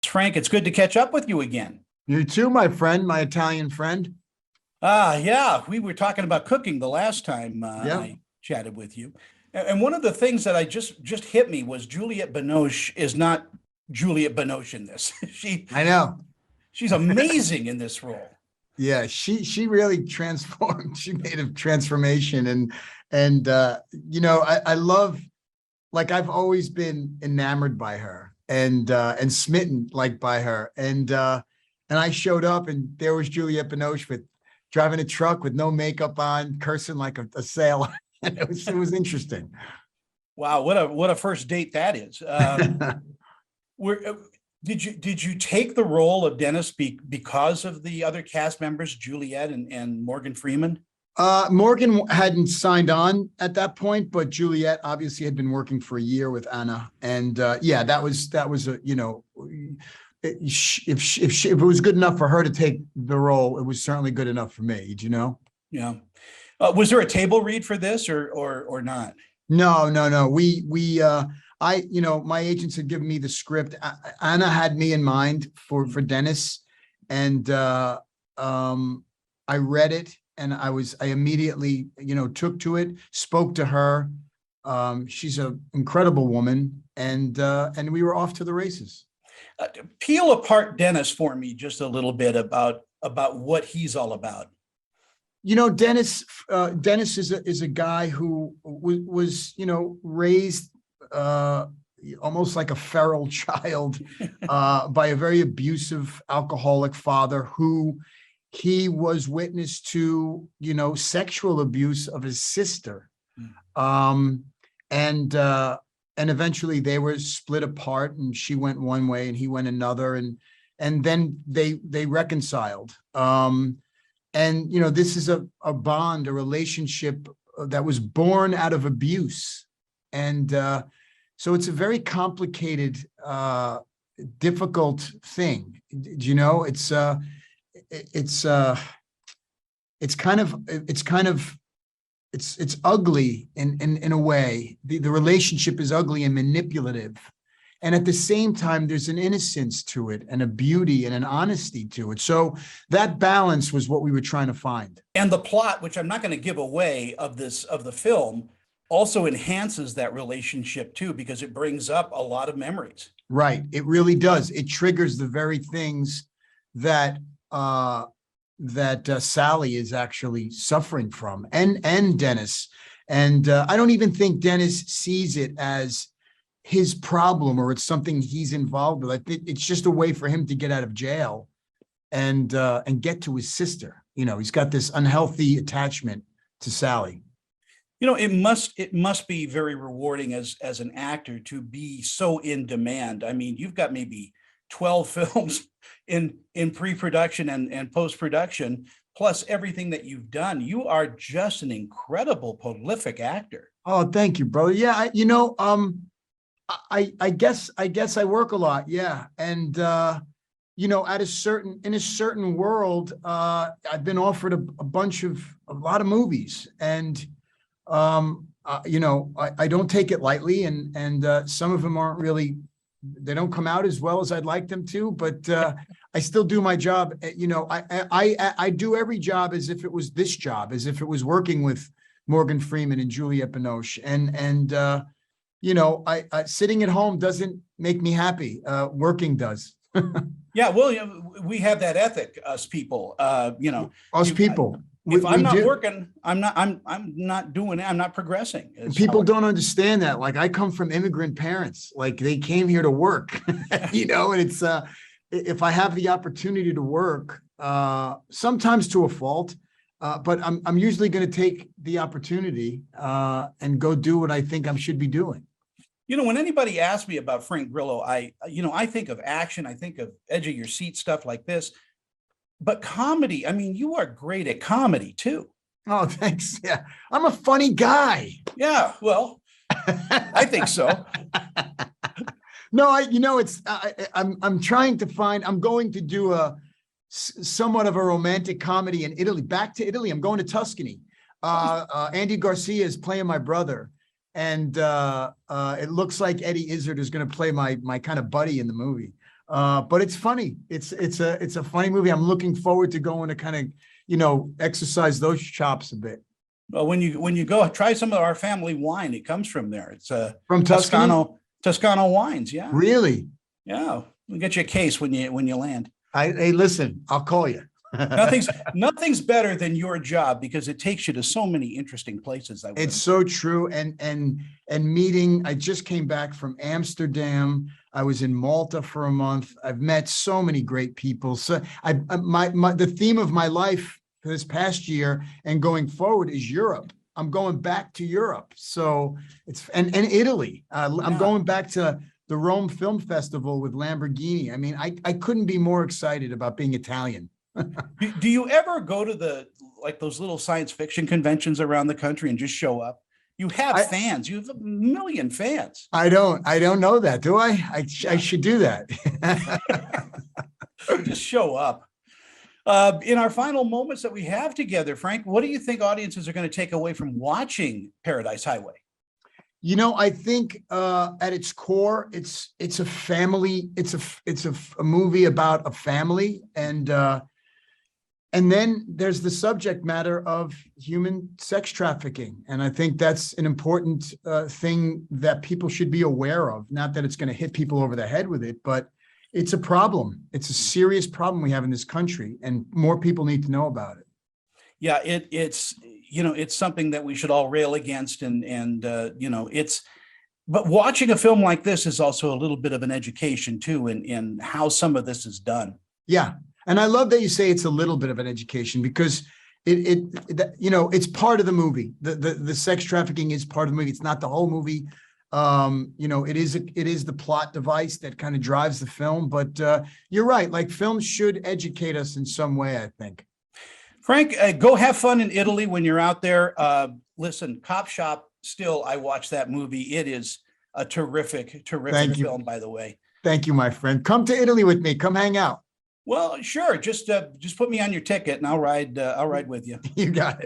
Frank, it's good to catch up with you again. You too, my friend, my Italian friend. Yeah, we were talking about cooking the last time Yeah, I chatted with you. And one of the things that I just hit me was Juliette Binoche is not Juliette Binoche in this. I know. She's amazing in this role. Yeah, she really transformed. She made a transformation, and I love, like, I've always been enamored by her and smitten like by her, and I showed up and there was Juliette Binoche with driving a truck with no makeup on, cursing like a sailor. And it was interesting. Wow, what a first date that is. Where did you take the role of Dennis because of the other cast members, Juliette and Morgan Freeman? Morgan hadn't signed on at that point, but Juliette obviously had been working for a year with Anna, and yeah, that was a, if it was good enough for her to take the role, it was certainly good enough for me. Do you know? Yeah. Was there a table read for this or not? No. My agents had given me the script. Anna had me in mind for Dennis, and I read it, and I immediately, took to it, spoke to her. She's an incredible woman, and we were off to the races. Peel apart Dennis for me just a little bit about what he's all about. Dennis is a guy who was raised almost like a feral child by a very abusive alcoholic father who he was witness to, sexual abuse of his sister. And eventually they were split apart, and she went one way and he went another, and then they reconciled. And this is a bond, a relationship that was born out of abuse. And so it's a very complicated, difficult thing. It's ugly in a way. The relationship is ugly and manipulative. And at the same time, there's an innocence to it and a beauty and an honesty to it. So that balance was what we were trying to find. And the plot, which I'm not going to give away of the film, also enhances that relationship too, because it brings up a lot of memories. Right. It really does. It triggers the very things that Sally is actually suffering from, and Dennis. And I don't even think Dennis sees it as his problem or it's something he's involved with. I think it's just a way for him to get out of jail and get to his sister. He's got this unhealthy attachment to Sally. It must be very rewarding as an actor to be so in demand. I mean, you've got maybe 12 films in pre-production and post-production, plus everything that you've done. You are just an incredible, prolific actor. Oh, thank you, brother. Yeah, I guess I work a lot. Yeah. And, in a certain world, I've been offered a lot of movies, and, I don't take it lightly, and some of them aren't really, they don't come out as well as I'd like them to, but, I still do my job. I do every job as if it was this job, as if it was working with Morgan Freeman and Juliette Binoche, and I sitting at home doesn't make me happy. Working does. Yeah, well, we have that ethic, us people. Us people. If I'm not working, I'm not doing it. I'm not progressing. People don't understand that. Like, I come from immigrant parents. Like, they came here to work. And it's if I have the opportunity to work, sometimes to a fault. But I'm usually going to take the opportunity and go do what I think I should be doing. When anybody asks me about Frank Grillo, I think of action, I think of edge of your seat stuff like this, but comedy. I mean, you are great at comedy too. Oh, thanks. Yeah, I'm a funny guy. Yeah, well, I think so. No, I'm trying to find. I'm going to do somewhat of a romantic comedy in Italy. Back to Italy. I'm going to Tuscany. Andy Garcia is playing my brother, and it looks like Eddie Izzard is going to play my kind of buddy in the movie. But it's funny. It's a funny movie. I'm looking forward to going to kind of, exercise those chops a bit. Well, when you go, try some of our family wine. It comes from there. It's From Tuscany? Toscano wines. Yeah, Really? yeah. We'll get you a case when you land. Hey, listen, I'll call you. Nothing's better than your job because it takes you to so many interesting places. It's so true. And meeting, I just came back from Amsterdam. I was in Malta for a month. I've met so many great people. So the theme of my life for this past year and going forward is Europe. I'm going back to Europe. So and Italy. I'm going back to the Rome Film Festival with Lamborghini. I mean, I couldn't be more excited about being Italian. Do you ever go to those little science fiction conventions around the country and just show up? You have fans. You have 1 million fans. I don't know that, do I? I should do that. Just show up. In our final moments that we have together, Frank, what do you think audiences are going to take away from watching Paradise Highway? I think at its core, it's a family. It's a movie about a family, and then there's the subject matter of human sex trafficking. And I think that's an important thing that people should be aware of. Not that it's going to hit people over the head with it, but it's a problem. It's a serious problem we have in this country, and more people need to know about it. Yeah, it's something that we should all rail against, but watching a film like this is also a little bit of an education too in how some of this is done. Yeah. And I love that you say it's a little bit of an education, because it's part of the movie. The sex trafficking is part of the movie. It's not the whole movie. It is the plot device that kind of drives the film, but you're right. Like, films should educate us in some way, I think. Frank, go have fun in Italy when you're out there. Listen, Cop Shop, still, I watched that movie. It is a terrific film, by the way. Thank you, my friend. Come to Italy with me. Come hang out. Well, sure. Just put me on your ticket and I'll ride with you. You got it.